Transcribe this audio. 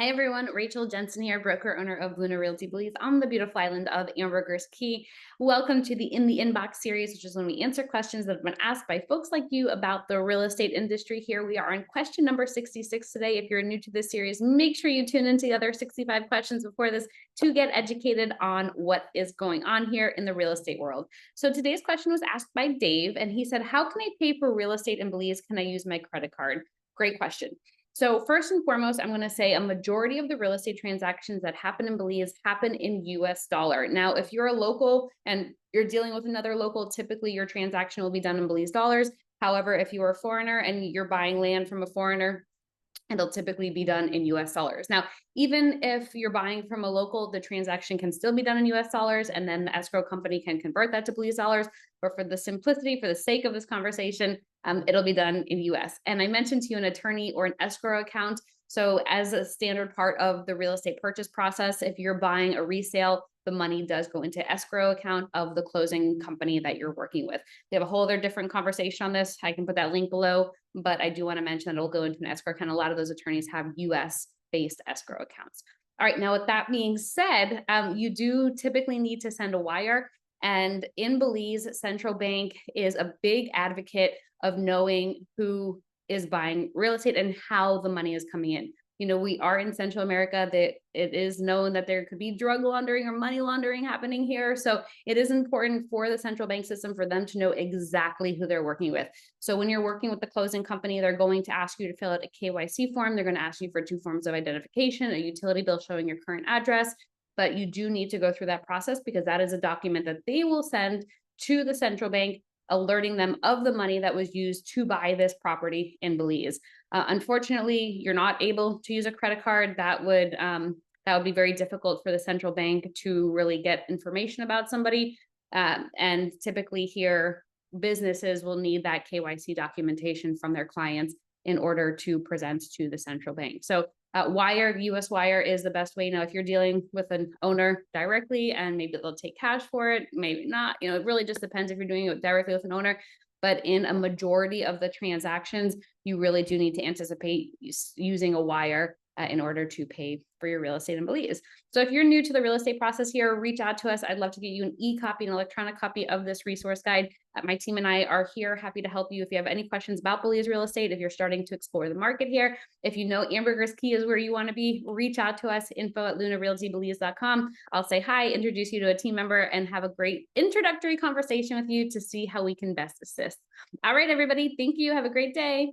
Hi everyone, Rachel Jensen here, broker owner of Realty Belize on the beautiful island of Ambergris Key. Welcome to the In the Inbox series, which is when we answer questions that have been asked by folks like you about the real estate industry. Here we are on question number 66 today. If you're new to this series, make sure you tune into the other 65 questions before this to get educated on what is going on here in the real estate world. So today's question was asked by Dave, and he said, how can I pay for real estate in Belize? Can I use my credit card? Great question. So first and foremost, I'm going to say a majority of the real estate transactions that happen in Belize happen in US dollar. Now, if you're a local and you're dealing with another local, typically your transaction will be done in Belize dollars. However, if you're a foreigner and you're buying land from a foreigner, it'll typically be done in US dollars. Now, even if you're buying from a local, the transaction can still be done in US dollars, and then the escrow company can convert that to Belize dollars. But for the simplicity, for the sake of this conversation, it'll be done in US. And I mentioned to you an attorney or an escrow account. So as a standard part of the real estate purchase process, if you're buying a resale, the money does go into escrow account of the closing company that you're working with. We have a whole other different conversation on this. I can put that link below, but I do want to mention that it'll go into an escrow account. A lot of those attorneys have US based escrow accounts. All right, now with that being said, you do typically need to send a wire. And in Belize, central bank is a big advocate of knowing who is buying real estate and how the money is coming in. You know, we are in Central America, that it is known that there could be drug laundering or money laundering happening here. So it is important for the central bank system for them to know exactly who they're working with. So when you're working with the closing company, they're going to ask you to fill out a KYC form. They're going to ask you for 2 forms of identification, a utility bill showing your current address. But you do need to go through that process because that is a document that they will send to the central bank, alerting them of the money that was used to buy this property in Belize. Unfortunately, you're not able to use a credit card. That would be very difficult for the central bank to really get information about somebody. And typically here, businesses will need that KYC documentation from their clients in order to present to the central bank. So wire, US wire is the best way. Now, if you're dealing with an owner directly and maybe they'll take cash for it, maybe not, you know, it really just depends if you're doing it directly with an owner. But in a majority of the transactions, you really do need to anticipate using a wire in order to pay for your real estate in Belize. So if you're new to the real estate process here, reach out to us. I'd love to get you an e-copy, an electronic copy of this resource guide. My team and I are here, happy to help you if you have any questions about Belize real estate, if you're starting to explore the market here. If you know Ambergris Key is where you want to be, reach out to us, info@lunarealtybelize.com. I'll say hi, introduce you to a team member, and have a great introductory conversation with you to see how we can best assist. All right, everybody. Thank you. Have a great day.